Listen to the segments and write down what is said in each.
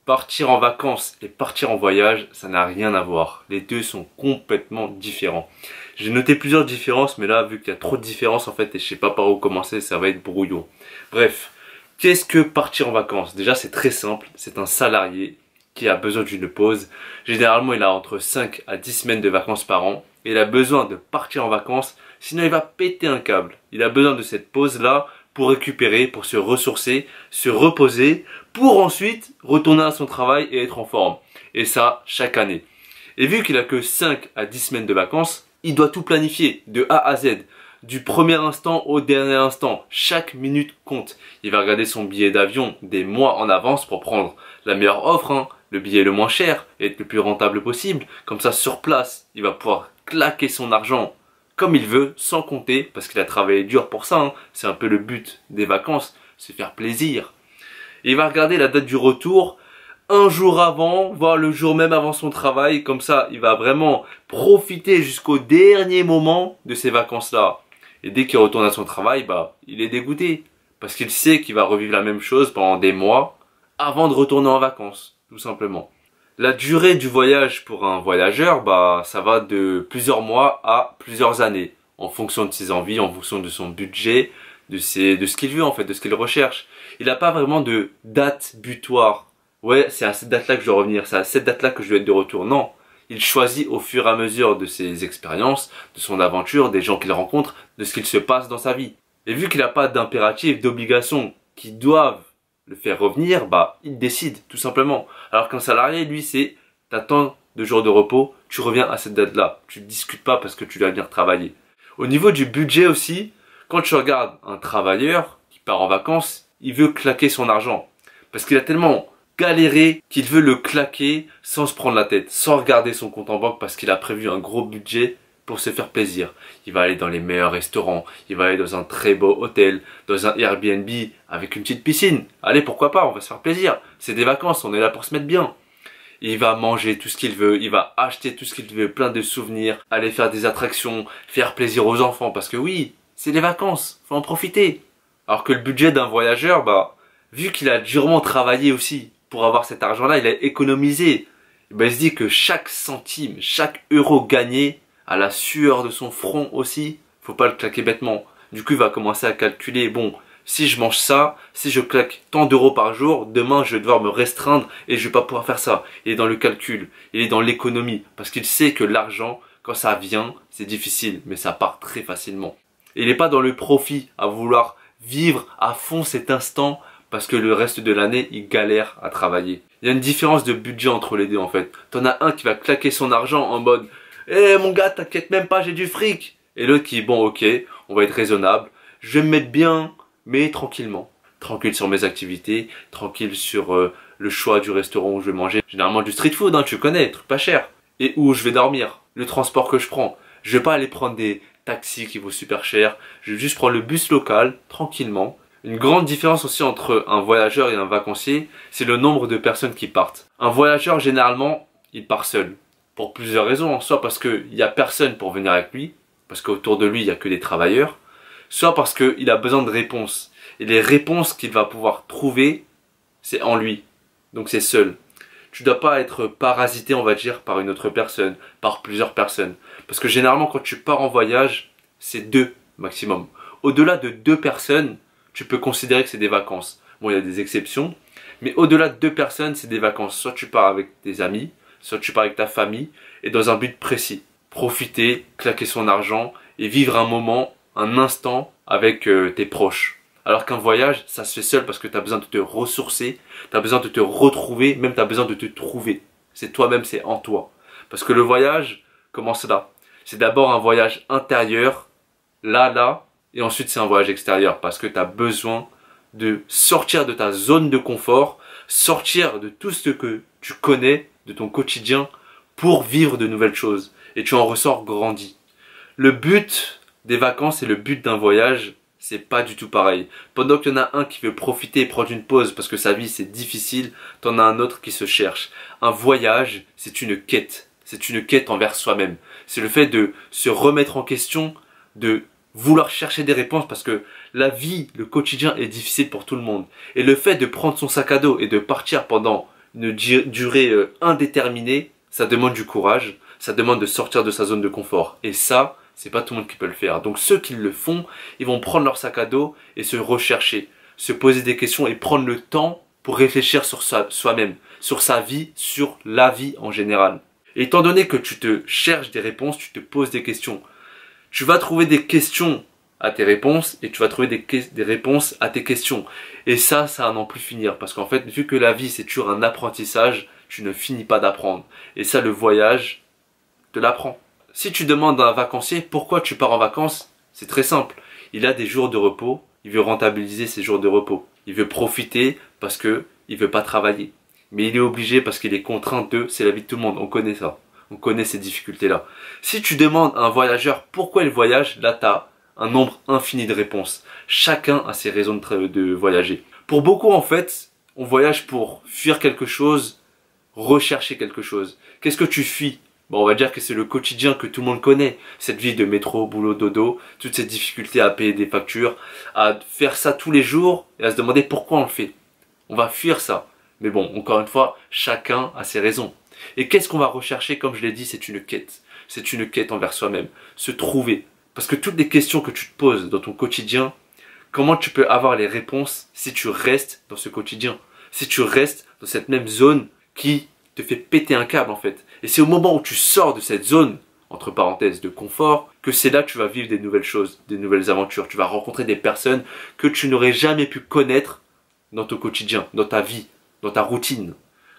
Partir en vacances et partir en voyage, ça n'a rien à voir. Les deux sont complètement différents. J'ai noté plusieurs différences, mais là, vu qu'il y a trop de différences en fait, et je sais pas par où commencer, ça va être brouillon. Bref, qu'est-ce que partir en vacances? Déjà, c'est très simple. C'est un salarié qui a besoin d'une pause. Généralement, il a entre 5 à 10 semaines de vacances par an. Et il a besoin de partir en vacances, sinon il va péter un câble. Il a besoin de cette pause-là pour récupérer, pour se ressourcer, se reposer, pour ensuite retourner à son travail et être en forme. Et ça, chaque année. Et vu qu'il a que 5 à 10 semaines de vacances, il doit tout planifier de A à Z. Du premier instant au dernier instant. Chaque minute compte. Il va regarder son billet d'avion des mois en avance pour prendre la meilleure offre, hein, le billet le moins cher et être le plus rentable possible. Comme ça, sur place, il va pouvoir claquer son argent comme il veut, sans compter, parce qu'il a travaillé dur pour ça, hein. C'est un peu le but des vacances, se faire plaisir. Et il va regarder la date du retour un jour avant, voire le jour même avant son travail. Comme ça, il va vraiment profiter jusqu'au dernier moment de ces vacances-là. Et dès qu'il retourne à son travail, il est dégoûté. Parce qu'il sait qu'il va revivre la même chose pendant des mois avant de retourner en vacances, tout simplement. La durée du voyage pour un voyageur, ça va de plusieurs mois à plusieurs années. En fonction de ses envies, en fonction de son budget, de ce qu'il veut en fait, de ce qu'il recherche. Il n'a pas vraiment de date butoir. Ouais, c'est à cette date-là que je dois revenir, c'est à cette date-là que je dois être de retour. Non, il choisit au fur et à mesure de ses expériences, de son aventure, des gens qu'il rencontre, de ce qu'il se passe dans sa vie. Et vu qu'il n'a pas d'impératif, d'obligation qui doivent le faire revenir, il décide tout simplement. Alors qu'un salarié, lui, c'est t'as tant de jours de repos, tu reviens à cette date-là. Tu ne discutes pas parce que tu dois venir travailler. Au niveau du budget aussi, quand tu regardes un travailleur qui part en vacances, il veut claquer son argent. Parce qu'il a tellement galéré qu'il veut le claquer sans se prendre la tête, sans regarder son compte en banque parce qu'il a prévu un gros budget pour se faire plaisir. Il va aller dans les meilleurs restaurants, il va aller dans un très beau hôtel, dans un Airbnb avec une petite piscine. Allez, pourquoi pas, on va se faire plaisir. C'est des vacances, on est là pour se mettre bien. Il va manger tout ce qu'il veut, il va acheter tout ce qu'il veut, plein de souvenirs, aller faire des attractions, faire plaisir aux enfants. Parce que oui, c'est les vacances, faut en profiter. Alors que le budget d'un voyageur, vu qu'il a durement travaillé aussi pour avoir cet argent-là, il a économisé. Il se dit que chaque centime, chaque euro gagné, à la sueur de son front aussi, faut pas le claquer bêtement. Du coup, il va commencer à calculer, bon, si je mange ça, si je claque tant d'euros par jour, demain je vais devoir me restreindre et je vais pas pouvoir faire ça. Il est dans le calcul, il est dans l'économie, parce qu'il sait que l'argent, quand ça vient, c'est difficile, mais ça part très facilement. Et il n'est pas dans le profit, à vouloir vivre à fond cet instant, parce que le reste de l'année, il galère à travailler. Il y a une différence de budget entre les deux en fait. T'en as un qui va claquer son argent en mode eh mon gars, t'inquiète même pas, j'ai du fric. Et l'autre qui, bon ok, on va être raisonnable. Je vais me mettre bien, mais tranquillement. Tranquille sur mes activités, tranquille sur le choix du restaurant où je vais manger. Généralement du street food, hein, tu connais, truc pas cher. Et où je vais dormir, le transport que je prends. Je vais pas aller prendre des taxis qui vaut super cher. Je vais juste prendre le bus local, tranquillement. Une grande différence aussi entre un voyageur et un vacancier, c'est le nombre de personnes qui partent. Un voyageur, généralement, il part seul. Pour plusieurs raisons, soit parce qu'il n'y a personne pour venir avec lui, parce qu'autour de lui, il n'y a que des travailleurs, soit parce qu'il a besoin de réponses. Et les réponses qu'il va pouvoir trouver, c'est en lui. Donc c'est seul. Tu ne dois pas être parasité, on va dire, par une autre personne, par plusieurs personnes. Parce que généralement, quand tu pars en voyage, c'est 2 maximum. Au-delà de 2 personnes, tu peux considérer que c'est des vacances. Bon, il y a des exceptions, mais au-delà de 2 personnes, c'est des vacances. Soit tu pars avec tes amis, soit tu pars avec ta famille, et dans un but précis. Profiter, claquer son argent, et vivre un moment, un instant, avec tes proches. Alors qu'un voyage, ça se fait seul parce que tu as besoin de te ressourcer, tu as besoin de te retrouver, même tu as besoin de te trouver. C'est toi-même, c'est en toi. Parce que le voyage commence là. C'est d'abord un voyage intérieur, là, et ensuite c'est un voyage extérieur. Parce que tu as besoin de sortir de ta zone de confort, sortir de tout ce que tu connais, de ton quotidien, pour vivre de nouvelles choses. Et tu en ressors grandi. Le but des vacances et le but d'un voyage, c'est pas du tout pareil. Pendant qu'il y en a un qui veut profiter et prendre une pause parce que sa vie c'est difficile, t'en as un autre qui se cherche. Un voyage, c'est une quête. C'est une quête envers soi-même. C'est le fait de se remettre en question, de vouloir chercher des réponses parce que la vie, le quotidien est difficile pour tout le monde. Et le fait de prendre son sac à dos et de partir pendant durée indéterminée, ça demande du courage, ça demande de sortir de sa zone de confort. Et ça, c'est pas tout le monde qui peut le faire. Donc ceux qui le font, ils vont prendre leur sac à dos et se rechercher, se poser des questions et prendre le temps pour réfléchir sur soi-même, sur sa vie, sur la vie en général. Et étant donné que tu te cherches des réponses, tu te poses des questions, tu vas trouver des questions à tes réponses et tu vas trouver des réponses à tes questions. Et ça va n'en plus finir. Parce qu'en fait, vu que la vie, c'est toujours un apprentissage, tu ne finis pas d'apprendre. Et ça, le voyage te l'apprend. Si tu demandes à un vacancier pourquoi tu pars en vacances, c'est très simple. Il a des jours de repos, il veut rentabiliser ses jours de repos. Il veut profiter parce que il veut pas travailler. Mais il est obligé parce qu'il est contraint c'est la vie de tout le monde. On connaît ça. On connaît ces difficultés-là. Si tu demandes à un voyageur pourquoi il voyage, là tu as un nombre infini de réponses. Chacun a ses raisons de voyager. Pour beaucoup, en fait, on voyage pour fuir quelque chose, rechercher quelque chose. Qu'est-ce que tu fuis? Bon, on va dire que c'est le quotidien que tout le monde connaît. Cette vie de métro, boulot, dodo, toutes ces difficultés à payer des factures, à faire ça tous les jours et à se demander pourquoi on le fait. On va fuir ça. Mais bon, encore une fois, chacun a ses raisons. Et qu'est-ce qu'on va rechercher? Comme je l'ai dit, c'est une quête. C'est une quête envers soi-même. Se trouver. Parce que toutes les questions que tu te poses dans ton quotidien, comment tu peux avoir les réponses si tu restes dans ce quotidien? Si tu restes dans cette même zone qui te fait péter un câble en fait. Et c'est au moment où tu sors de cette zone, entre parenthèses, de confort, que c'est là que tu vas vivre des nouvelles choses, des nouvelles aventures. Tu vas rencontrer des personnes que tu n'aurais jamais pu connaître dans ton quotidien, dans ta vie, dans ta routine.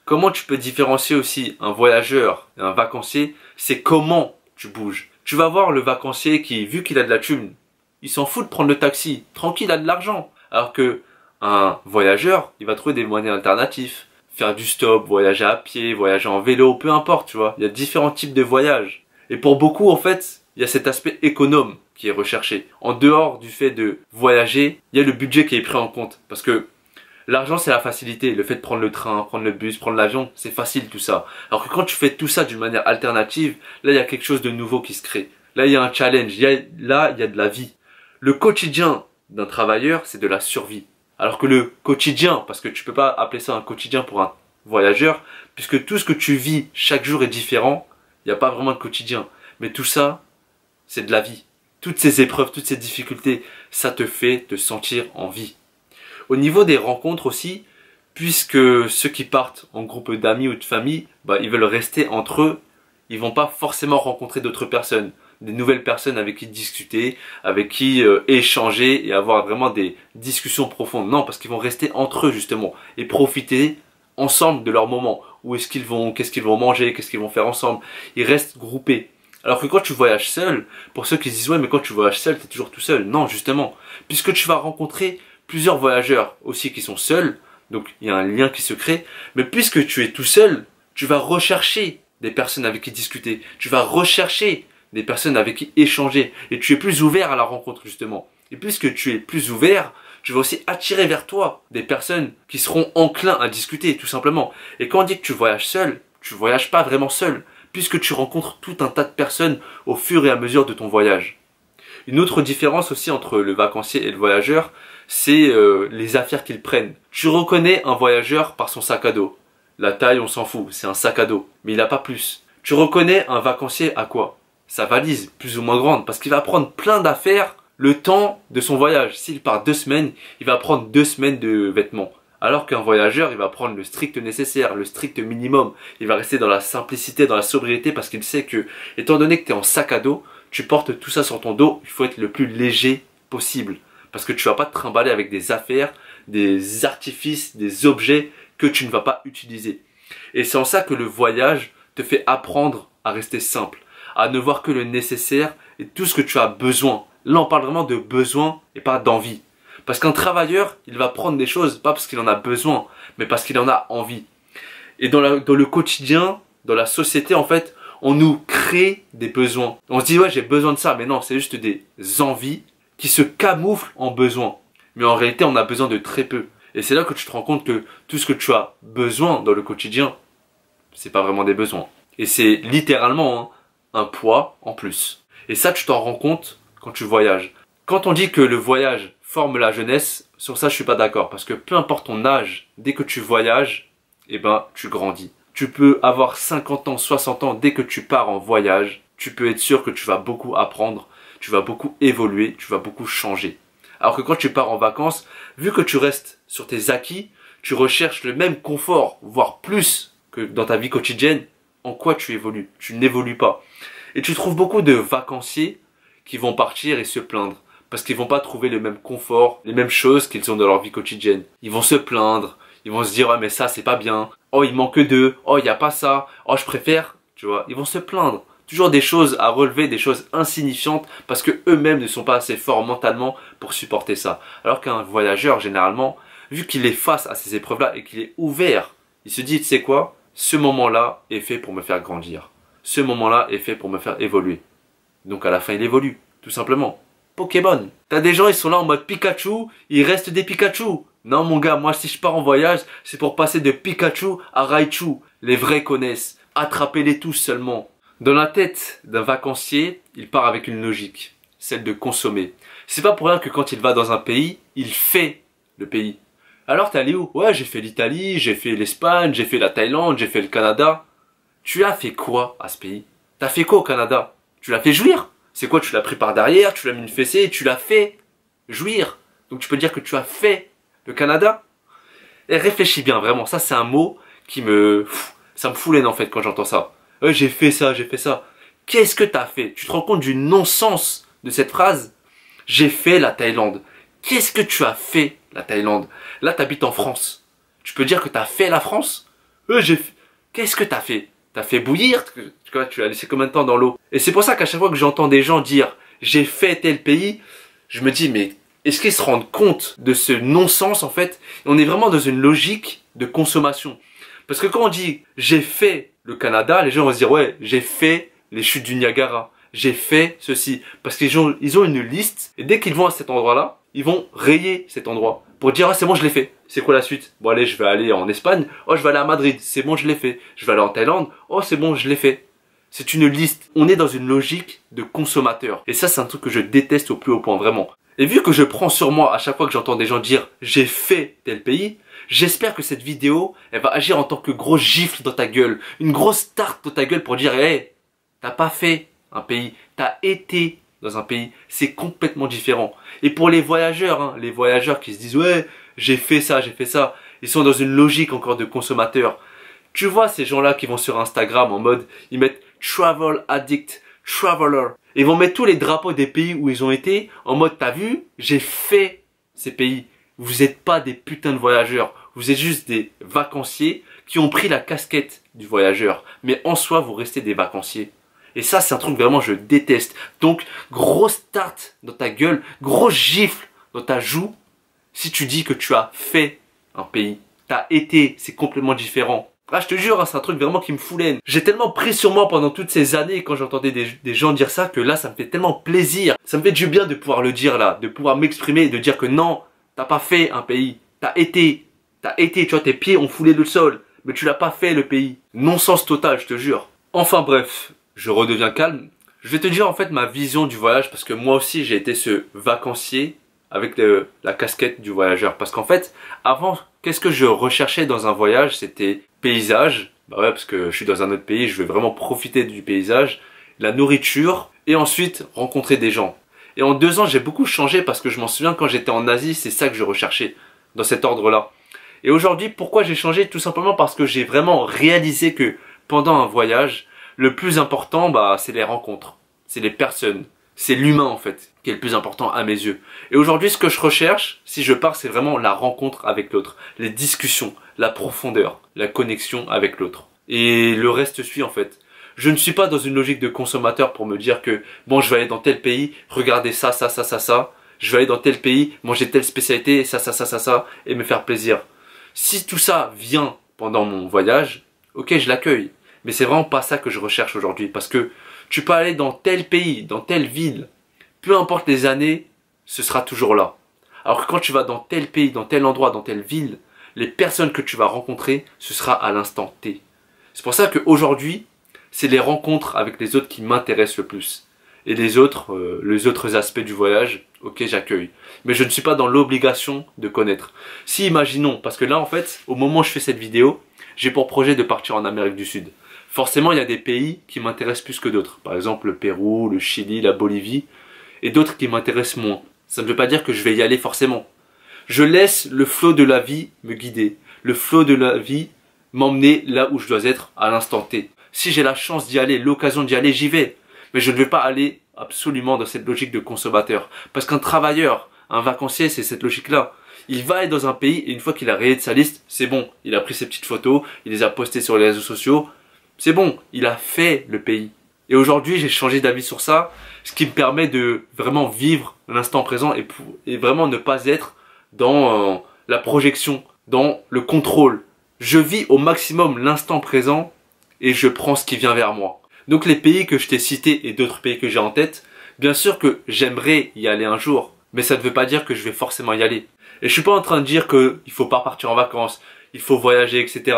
Comment tu peux différencier aussi un voyageur et un vacancier? C'est comment tu bouges. Tu vas voir le vacancier qui, vu qu'il a de la thune, il s'en fout de prendre le taxi, tranquille, il a de l'argent. Alors que un voyageur, il va trouver des moyens alternatifs. Faire du stop, voyager à pied, voyager en vélo, peu importe, tu vois. Il y a différents types de voyages. Et pour beaucoup, en fait, il y a cet aspect économe qui est recherché. En dehors du fait de voyager, il y a le budget qui est pris en compte. Parce que l'argent, c'est la facilité. Le fait de prendre le train, prendre le bus, prendre l'avion, c'est facile tout ça. Alors que quand tu fais tout ça d'une manière alternative, là, il y a quelque chose de nouveau qui se crée. Là, il y a un challenge. Là, il y a de la vie. Le quotidien d'un travailleur, c'est de la survie. Alors que le quotidien, parce que tu peux pas appeler ça un quotidien pour un voyageur, puisque tout ce que tu vis chaque jour est différent, il n'y a pas vraiment de quotidien. Mais tout ça, c'est de la vie. Toutes ces épreuves, toutes ces difficultés, ça te fait te sentir en vie. Au niveau des rencontres aussi, puisque ceux qui partent en groupe d'amis ou de famille, ils veulent rester entre eux, ils vont pas forcément rencontrer d'autres personnes, des nouvelles personnes avec qui discuter, avec qui échanger et avoir vraiment des discussions profondes. Non, parce qu'ils vont rester entre eux justement et profiter ensemble de leur moment. Où est-ce qu'ils vont, qu'est-ce qu'ils vont manger, qu'est-ce qu'ils vont faire ensemble. Ils restent groupés. Alors que quand tu voyages seul, pour ceux qui se disent ouais mais quand tu voyages seul, t'es toujours tout seul. Non, justement, puisque tu vas rencontrer plusieurs voyageurs aussi qui sont seuls, donc il y a un lien qui se crée, mais puisque tu es tout seul, tu vas rechercher des personnes avec qui discuter, tu vas rechercher des personnes avec qui échanger, et tu es plus ouvert à la rencontre justement. Et puisque tu es plus ouvert, tu vas aussi attirer vers toi des personnes qui seront enclins à discuter tout simplement. Et quand on dit que tu voyages seul, tu voyages pas vraiment seul, puisque tu rencontres tout un tas de personnes au fur et à mesure de ton voyage. Une autre différence aussi entre le vacancier et le voyageur, c'est les affaires qu'ils prennent. Tu reconnais un voyageur par son sac à dos. La taille, on s'en fout, c'est un sac à dos, mais il n'a pas plus. Tu reconnais un vacancier à quoi? Sa valise, plus ou moins grande, parce qu'il va prendre plein d'affaires le temps de son voyage. S'il part 2 semaines, il va prendre 2 semaines de vêtements. Alors qu'un voyageur, il va prendre le strict nécessaire, le strict minimum. Il va rester dans la simplicité, dans la sobriété, parce qu'il sait que, étant donné que tu es en sac à dos, tu portes tout ça sur ton dos, il faut être le plus léger possible. Parce que tu vas pas te trimballer avec des affaires, des artifices, des objets que tu ne vas pas utiliser. Et c'est en ça que le voyage te fait apprendre à rester simple, à ne voir que le nécessaire et tout ce que tu as besoin. Là, on parle vraiment de besoin et pas d'envie. Parce qu'un travailleur, il va prendre des choses, pas parce qu'il en a besoin, mais parce qu'il en a envie. Et dans le quotidien, dans la société, en fait, on nous crée des besoins. On se dit, ouais, j'ai besoin de ça. Mais non, c'est juste des envies qui se camouflent en besoins. Mais en réalité, on a besoin de très peu. Et c'est là que tu te rends compte que tout ce que tu as besoin dans le quotidien, c'est pas vraiment des besoins. Et c'est littéralement un poids en plus. Et ça, tu t'en rends compte quand tu voyages. Quand on dit que le voyage forme la jeunesse, sur ça, je suis pas d'accord. Parce que peu importe ton âge, dès que tu voyages, eh ben, tu grandis. Tu peux avoir 50 ans, 60 ans, dès que tu pars en voyage, tu peux être sûr que tu vas beaucoup apprendre, tu vas beaucoup évoluer, tu vas beaucoup changer. Alors que quand tu pars en vacances, vu que tu restes sur tes acquis, tu recherches le même confort, voire plus que dans ta vie quotidienne, en quoi tu évolues? Tu n'évolues pas. Et tu trouves beaucoup de vacanciers qui vont partir et se plaindre. Parce qu'ils vont pas trouver le même confort, les mêmes choses qu'ils ont dans leur vie quotidienne. Ils vont se plaindre, ils vont se dire, ah mais ça c'est pas bien, oh il manque d'eux, oh il y a pas ça, oh je préfère, tu vois. Ils vont se plaindre. Toujours des choses à relever, des choses insignifiantes parce que eux-mêmes ne sont pas assez forts mentalement pour supporter ça. Alors qu'un voyageur, généralement, vu qu'il est face à ces épreuves-là et qu'il est ouvert, il se dit, tu sais quoi, ce moment-là est fait pour me faire grandir. Ce moment-là est fait pour me faire évoluer. Donc à la fin, il évolue, tout simplement. Pokémon. T'as des gens, ils sont là en mode Pikachu, ils restent des Pikachu. Non mon gars, moi si je pars en voyage, c'est pour passer de Pikachu à Raichu. Les vrais connaissent. Attrapez-les tous seulement. Dans la tête d'un vacancier, il part avec une logique, celle de consommer. C'est pas pour rien que quand il va dans un pays, il fait le pays. Alors t'es allé où? Ouais, j'ai fait l'Italie, j'ai fait l'Espagne, j'ai fait la Thaïlande, j'ai fait le Canada. Tu as fait quoi à ce pays? T'as fait quoi au Canada? Tu l'as fait jouir? C'est quoi? Tu l'as pris par derrière, tu l'as mis une fessée et tu l'as fait jouir. Donc tu peux dire que tu as fait le Canada? Et réfléchis bien, vraiment, ça c'est un mot qui ça me fout les dents en fait quand j'entends ça. J'ai fait ça, j'ai fait ça. Qu'est-ce que t'as fait? Tu te rends compte du non-sens de cette phrase? J'ai fait la Thaïlande. Qu'est-ce que tu as fait la Thaïlande? Là t'habites en France. Tu peux dire que t'as fait la France? J'ai fait... Qu'est-ce que t'as fait? T'as fait bouillir? Tu l'as laissé combien de temps dans l'eau? Et c'est pour ça qu'à chaque fois que j'entends des gens dire j'ai fait tel pays, je me dis mais est-ce qu'ils se rendent compte de ce non-sens en fait? On est vraiment dans une logique de consommation. Parce que quand on dit j'ai fait le Canada, les gens vont se dire ouais, j'ai fait les chutes du Niagara, j'ai fait ceci. Parce qu'ils ont une liste et dès qu'ils vont à cet endroit-là, ils vont rayer cet endroit pour dire ah c'est bon je l'ai fait. C'est quoi la suite? Bon allez je vais aller en Espagne, oh je vais aller à Madrid, c'est bon je l'ai fait. Je vais aller en Thaïlande, oh c'est bon je l'ai fait. C'est une liste. On est dans une logique de consommateur. Et ça c'est un truc que je déteste au plus haut point vraiment. Et vu que je prends sur moi à chaque fois que j'entends des gens dire j'ai fait tel pays, j'espère que cette vidéo, elle va agir en tant que gros gifle dans ta gueule. Une grosse tarte dans ta gueule pour dire hey, t'as pas fait un pays, t'as été dans un pays. C'est complètement différent. Et pour les voyageurs, hein, les voyageurs qui se disent ouais, j'ai fait ça, ils sont dans une logique encore de consommateur. Tu vois ces gens-là qui vont sur Instagram en mode, ils mettent travel addict, traveler. Ils vont mettre tous les drapeaux des pays où ils ont été en mode t'as vu, j'ai fait ces pays. Vous n'êtes pas des putains de voyageurs. Vous êtes juste des vacanciers qui ont pris la casquette du voyageur. Mais en soi, vous restez des vacanciers. Et ça, c'est un truc vraiment je déteste. Donc, grosse tarte dans ta gueule, gros gifle dans ta joue si tu dis que tu as fait un pays. T'as été, c'est complètement différent. Ah, je te jure, hein, c'est un truc vraiment qui me fout l'aine. J'ai tellement pris sur moi pendant toutes ces années quand j'entendais des gens dire ça que là, ça me fait tellement plaisir. Ça me fait du bien de pouvoir le dire là, de pouvoir m'exprimer et de dire que non, t'as pas fait un pays. T'as été, tu vois, tes pieds ont foulé le sol, mais tu l'as pas fait le pays. Non-sens total, je te jure. Enfin bref, je redeviens calme. Je vais te dire en fait ma vision du voyage parce que moi aussi j'ai été ce vacancier avec la casquette du voyageur. Parce qu'en fait, avant, qu'est-ce que je recherchais dans un voyage? C'était paysage. Bah ouais, parce que je suis dans un autre pays, je vais vraiment profiter du paysage, la nourriture et ensuite rencontrer des gens. Et en 2 ans, j'ai beaucoup changé parce que je m'en souviens quand j'étais en Asie, c'est ça que je recherchais, dans cet ordre-là. Et aujourd'hui, pourquoi j'ai changé? Tout simplement parce que j'ai vraiment réalisé que pendant un voyage, le plus important, bah, c'est les rencontres, c'est les personnes, c'est l'humain en fait, qui est le plus important à mes yeux. Et aujourd'hui, ce que je recherche, si je pars, c'est vraiment la rencontre avec l'autre, les discussions, la profondeur, la connexion avec l'autre. Et le reste suit en fait. Je ne suis pas dans une logique de consommateur pour me dire que bon, je vais aller dans tel pays, regarder ça. Je vais aller dans tel pays, manger telle spécialité, ça, et me faire plaisir. Si tout ça vient pendant mon voyage, ok, je l'accueille. Mais c'est vraiment pas ça que je recherche aujourd'hui. Parce que tu peux aller dans tel pays, dans telle ville, peu importe les années, ce sera toujours là. Alors que quand tu vas dans tel pays, dans tel endroit, dans telle ville, les personnes que tu vas rencontrer, ce sera à l'instant T. C'est pour ça qu'aujourd'hui, c'est les rencontres avec les autres qui m'intéressent le plus. Et les autres aspects du voyage, ok, j'accueille. Mais je ne suis pas dans l'obligation de connaître. Si, imaginons, parce que là, en fait, au moment où je fais cette vidéo, j'ai pour projet de partir en Amérique du Sud. Forcément, il y a des pays qui m'intéressent plus que d'autres. Par exemple, le Pérou, le Chili, la Bolivie. Et d'autres qui m'intéressent moins. Ça ne veut pas dire que je vais y aller forcément. Je laisse le flot de la vie me guider. Le flot de la vie m'emmener là où je dois être à l'instant T. Si j'ai la chance d'y aller, l'occasion d'y aller, j'y vais. Mais je ne vais pas aller absolument dans cette logique de consommateur. Parce qu'un travailleur, un vacancier, c'est cette logique-là. Il va être dans un pays et une fois qu'il a réalisé sa liste, c'est bon. Il a pris ses petites photos, il les a postées sur les réseaux sociaux. C'est bon, il a fait le pays. Et aujourd'hui, j'ai changé d'avis sur ça, ce qui me permet de vraiment vivre l'instant présent et vraiment ne pas être dans la projection, dans le contrôle. Je vis au maximum l'instant présent et je prends ce qui vient vers moi. Donc les pays que je t'ai cités et d'autres pays que j'ai en tête, bien sûr que j'aimerais y aller un jour, mais ça ne veut pas dire que je vais forcément y aller. Et je suis pas en train de dire qu'il faut pas partir en vacances, il faut voyager, etc.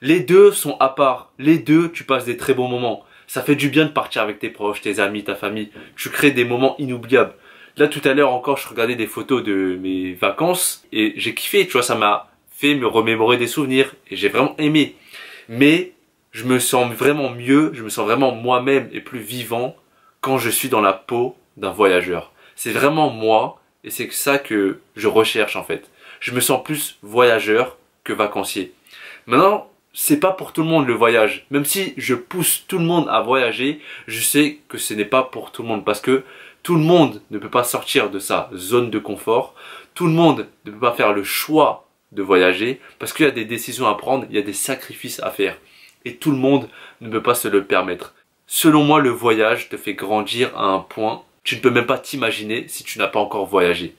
Les deux sont à part. Les deux, tu passes des très bons moments. Ça fait du bien de partir avec tes proches, tes amis, ta famille. Tu crées des moments inoubliables. Là, tout à l'heure encore, je regardais des photos de mes vacances et j'ai kiffé, tu vois, ça m'a fait me remémorer des souvenirs et j'ai vraiment aimé. Mais je me sens vraiment mieux, je me sens vraiment moi-même et plus vivant quand je suis dans la peau d'un voyageur. C'est vraiment moi et c'est ça que je recherche en fait. Je me sens plus voyageur que vacancier. Maintenant, c'est pas pour tout le monde le voyage. Même si je pousse tout le monde à voyager, je sais que ce n'est pas pour tout le monde parce que tout le monde ne peut pas sortir de sa zone de confort. Tout le monde ne peut pas faire le choix de voyager parce qu'il y a des décisions à prendre, il y a des sacrifices à faire. Et tout le monde ne peut pas se le permettre. Selon moi, le voyage te fait grandir à un point que tu ne peux même pas t'imaginer si tu n'as pas encore voyagé.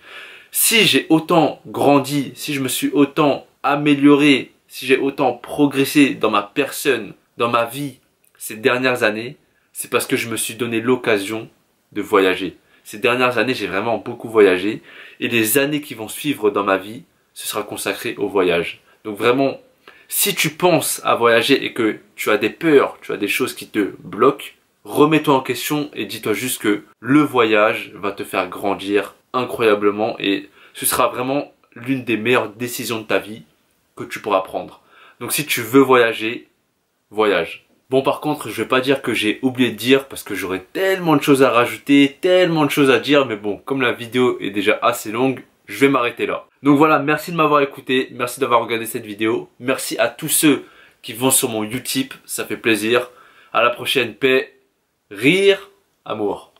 Si j'ai autant grandi, si je me suis autant amélioré, si j'ai autant progressé dans ma personne, dans ma vie ces dernières années, c'est parce que je me suis donné l'occasion de voyager. Ces dernières années, j'ai vraiment beaucoup voyagé et les années qui vont suivre dans ma vie, ce sera consacré au voyage. Donc vraiment, si tu penses à voyager et que tu as des peurs, tu as des choses qui te bloquent, remets-toi en question et dis-toi juste que le voyage va te faire grandir incroyablement et ce sera vraiment l'une des meilleures décisions de ta vie que tu pourras prendre. Donc si tu veux voyager, voyage. Bon, par contre, je vais pas dire que j'ai oublié de dire parce que j'aurais tellement de choses à rajouter, tellement de choses à dire, mais bon, comme la vidéo est déjà assez longue, je vais m'arrêter là. Donc voilà, merci de m'avoir écouté, merci d'avoir regardé cette vidéo, merci à tous ceux qui vont sur mon Utip, ça fait plaisir. À la prochaine, paix, rire, amour.